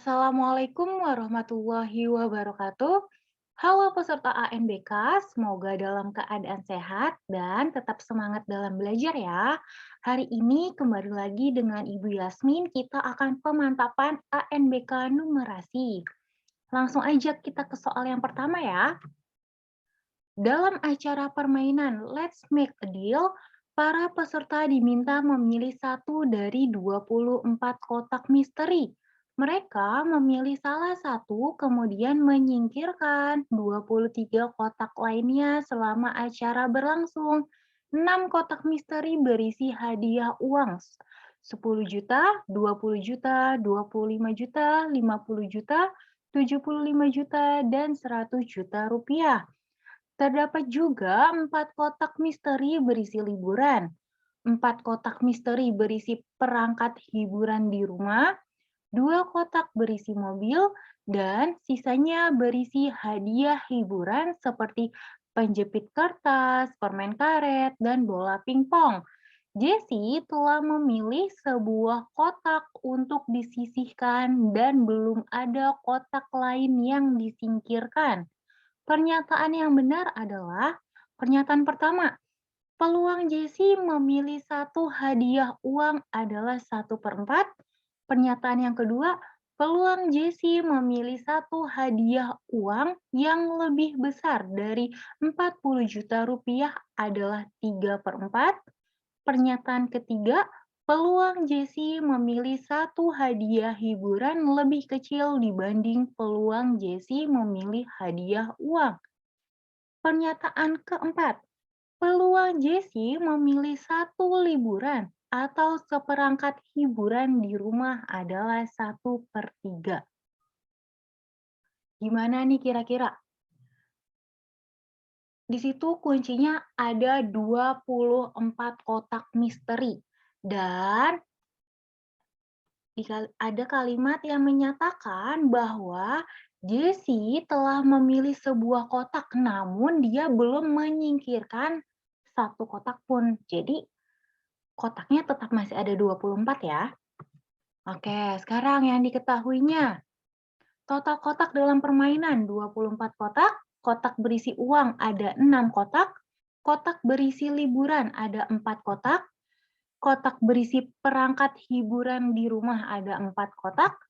Assalamualaikum warahmatullahi wabarakatuh. Halo peserta ANBK, semoga dalam keadaan sehat dan tetap semangat dalam belajar ya. Hari ini kembali lagi dengan Ibu Yasmin, kita akan pemantapan ANBK numerasi. Langsung aja kita ke soal yang pertama ya. Dalam acara permainan Let's Make a Deal, para peserta diminta memilih satu dari 24 kotak misteri. Mereka memilih salah satu, kemudian menyingkirkan 23 kotak lainnya selama acara berlangsung. 6 kotak misteri berisi hadiah uang 10 juta, 20 juta, 25 juta, 50 juta, 75 juta, dan 100 juta rupiah. Terdapat juga 4 kotak misteri berisi liburan, 4 kotak misteri berisi perangkat hiburan di rumah, 2 kotak berisi mobil, dan sisanya berisi hadiah hiburan seperti penjepit kertas, permen karet, dan bola pingpong. Jessie telah memilih sebuah kotak untuk disisihkan dan belum ada kotak lain yang disingkirkan. Pernyataan yang benar adalah pernyataan pertama. Peluang Jessie memilih satu hadiah uang adalah 1/4. Pernyataan yang kedua, peluang Jessie memilih satu hadiah uang yang lebih besar dari 40 juta rupiah adalah 3/4. Pernyataan ketiga, peluang Jessie memilih satu hadiah hiburan lebih kecil dibanding peluang Jessie memilih hadiah uang. Pernyataan keempat, peluang Jessie memilih satu liburan atau seperangkat hiburan di rumah adalah 1/3. Gimana nih kira-kira? Di situ kuncinya ada 24 kotak misteri. Dan ada kalimat yang menyatakan bahwa Jessie telah memilih sebuah kotak, namun dia belum menyingkirkan satu kotak pun. Jadi kotaknya tetap masih ada 24 ya. Oke, sekarang yang diketahuinya. Total kotak dalam permainan 24 kotak, kotak berisi uang ada 6 kotak, kotak berisi liburan ada 4 kotak, kotak berisi perangkat hiburan di rumah ada 4 kotak,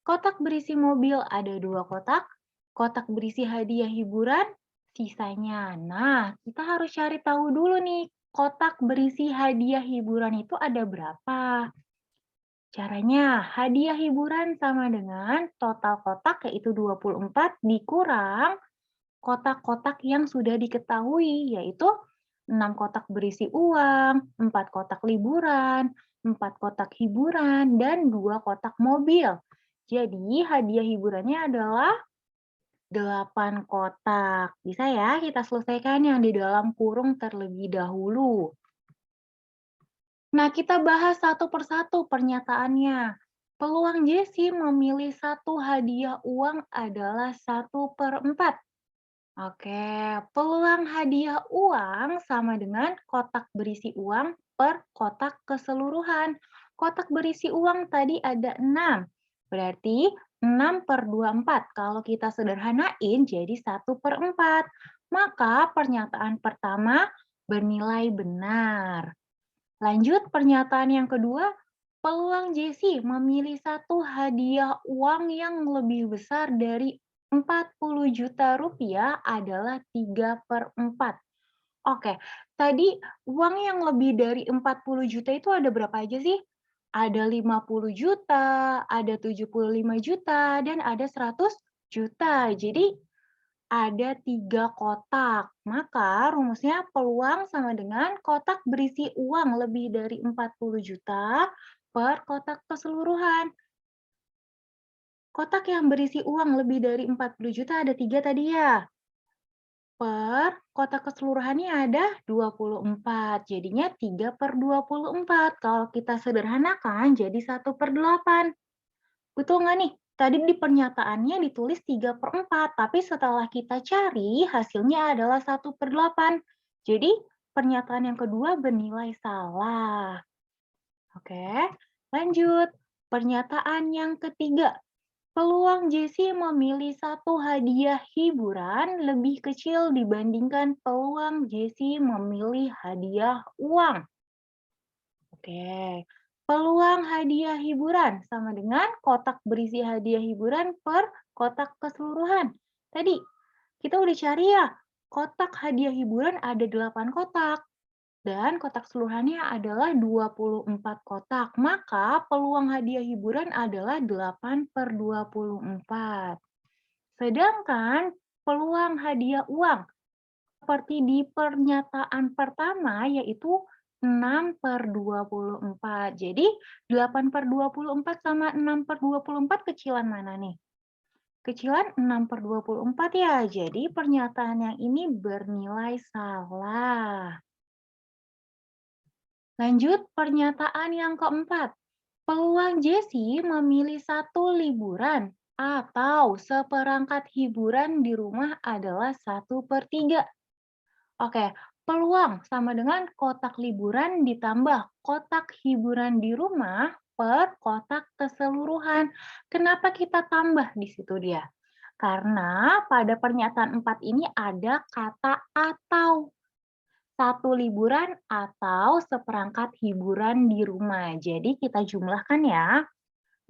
kotak berisi mobil ada 2 kotak, kotak berisi hadiah hiburan sisanya. Nah, kita harus cari tahu dulu nih, kotak berisi hadiah hiburan itu ada berapa? Caranya, hadiah hiburan sama dengan total kotak yaitu 24 dikurang kotak-kotak yang sudah diketahui, yaitu 6 kotak berisi uang, 4 kotak liburan, 4 kotak hiburan, dan 2 kotak mobil. Jadi hadiah hiburannya adalah 8 kotak. Bisa ya kita selesaikan yang di dalam kurung terlebih dahulu. Nah, kita bahas satu persatu pernyataannya. Peluang Jessie memilih satu hadiah uang adalah 1/4. Oke, peluang hadiah uang sama dengan kotak berisi uang per kotak keseluruhan. Kotak berisi uang tadi ada 6, berarti 6/24. Kalau kita sederhanain jadi 1/4. Maka pernyataan pertama bernilai benar. Lanjut pernyataan yang kedua, peluang Jessie memilih satu hadiah uang yang lebih besar dari 40 juta rupiah adalah 3/4. Oke, tadi uang yang lebih dari 40 juta itu ada berapa aja sih? Ada 50 juta, ada 75 juta, dan ada 100 juta. Jadi ada 3 kotak. Maka rumusnya peluang sama dengan kotak berisi uang lebih dari 40 juta per kotak keseluruhan. Kotak yang berisi uang lebih dari 40 juta ada 3 tadi ya. Per kotak keseluruhannya ada 24. Jadinya 3/24. Kalau kita sederhanakan jadi 1/8. Betul nggak nih? Tadi di pernyataannya ditulis 3/4, tapi setelah kita cari hasilnya adalah 1/8. Jadi pernyataan yang kedua bernilai salah. Oke, lanjut. Pernyataan yang ketiga. Peluang Jessie memilih satu hadiah hiburan lebih kecil dibandingkan peluang Jessie memilih hadiah uang. Oke, peluang hadiah hiburan sama dengan kotak berisi hadiah hiburan per kotak keseluruhan. Tadi kita udah cari ya, kotak hadiah hiburan ada 8 kotak dan kotak keseluruhannya adalah 24 kotak. Maka peluang hadiah hiburan adalah 8 per 24. Sedangkan peluang hadiah uang seperti di pernyataan pertama yaitu 6/24. Jadi 8/24 sama 6/24 kecilan mana nih? Kecilan 6/24 ya. Jadi pernyataan yang ini bernilai salah. Lanjut pernyataan yang keempat. Peluang Jessie memilih satu liburan atau seperangkat hiburan di rumah adalah 1/3. Oke, peluang sama dengan kotak liburan ditambah kotak hiburan di rumah per kotak keseluruhan. Kenapa kita tambah di situ dia? Karena pada pernyataan 4 ini ada kata atau. Satu liburan atau seperangkat hiburan di rumah. Jadi kita jumlahkan ya.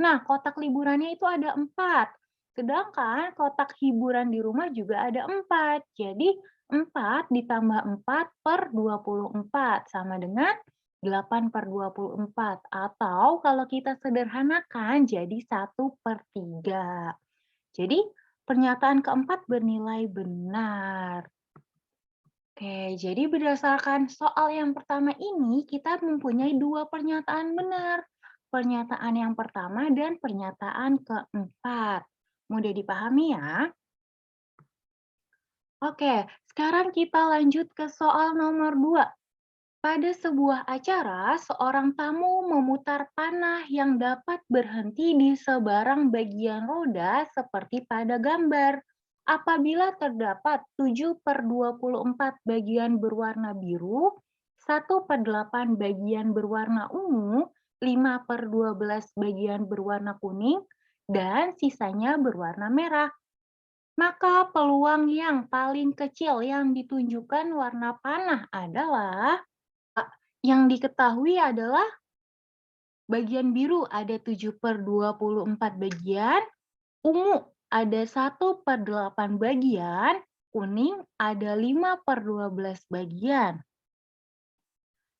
Nah, kotak liburannya itu ada 4. Sedangkan kotak hiburan di rumah juga ada 4. Jadi 4 ditambah 4 per 24 sama dengan 8/24. Atau kalau kita sederhanakan jadi 1/3. Jadi pernyataan keempat bernilai benar. Oke, jadi berdasarkan soal yang pertama ini, kita mempunyai dua pernyataan benar. Pernyataan yang pertama dan pernyataan keempat. Mudah dipahami ya? Oke, sekarang kita lanjut ke soal nomor 2. Pada sebuah acara, seorang tamu memutar panah yang dapat berhenti di sebarang bagian roda seperti pada gambar. Apabila terdapat 7/24 bagian berwarna biru, 1/8 bagian berwarna ungu, 5/12 bagian berwarna kuning, dan sisanya berwarna merah. Maka peluang yang paling kecil yang ditunjukkan warna panah adalah yang diketahui adalah bagian biru ada 7/24 bagian, ungu ada 1/8 bagian, kuning ada 5/12 bagian.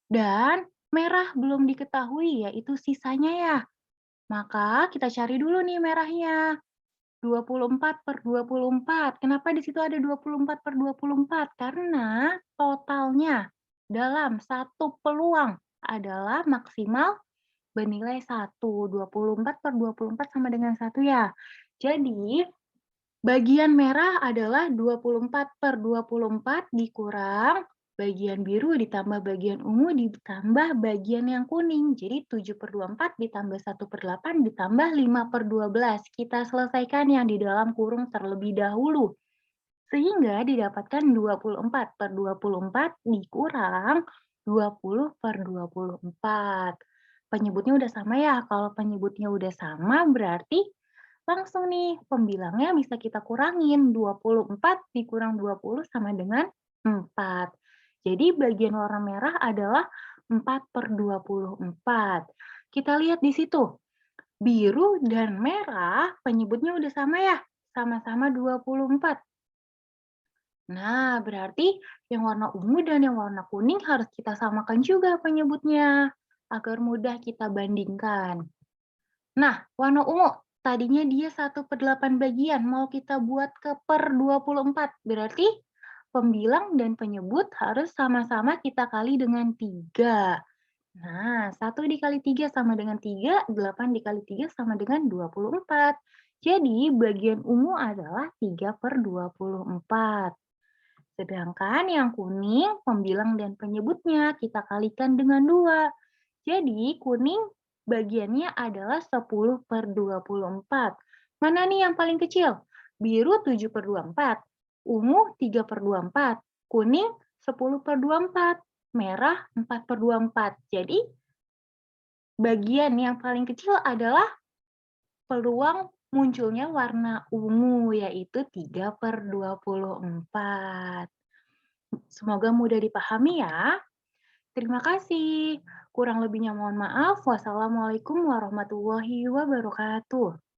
Dan merah belum diketahui yaitu sisanya ya. Maka kita cari dulu nih merahnya. 24/24. Kenapa di situ ada 24/24? Karena totalnya dalam satu peluang adalah maksimal bernilai 1. 24/24 sama dengan 1 ya. Jadi bagian merah adalah 24/24 dikurang bagian biru ditambah bagian ungu ditambah bagian yang kuning. Jadi 7/24 ditambah 1/8 ditambah 5/12. Kita selesaikan yang di dalam kurung terlebih dahulu. Sehingga didapatkan 24/24 dikurang 20/24. Penyebutnya udah sama ya. Kalau penyebutnya udah sama berarti langsung nih pembilangnya bisa kita kurangin. 24 dikurang 20 sama dengan 4. Jadi bagian warna merah adalah 4/24. Kita lihat di situ. Biru dan merah penyebutnya udah sama ya. Sama-sama 24. Nah, berarti yang warna ungu dan yang warna kuning harus kita samakan juga penyebutnya agar mudah kita bandingkan. Nah, warna ungu tadinya dia 1/8 bagian, mau kita buat ke per 24. Berarti pembilang dan penyebut harus sama-sama kita kali dengan 3. Nah, 1 dikali 3 sama dengan 3, 8 dikali 3 sama dengan 24. Jadi, bagian ungu adalah 3/24. Sedangkan yang kuning, pembilang dan penyebutnya kita kalikan dengan 2. Jadi kuning bagiannya adalah 10/24. Mana nih yang paling kecil? Biru 7/24, ungu 3/24, kuning 10/24, merah 4/24. Jadi bagian yang paling kecil adalah peluang munculnya warna ungu yaitu 3/24. Semoga mudah dipahami ya. Terima kasih. Kurang lebihnya mohon maaf. Wassalamualaikum warahmatullahi wabarakatuh.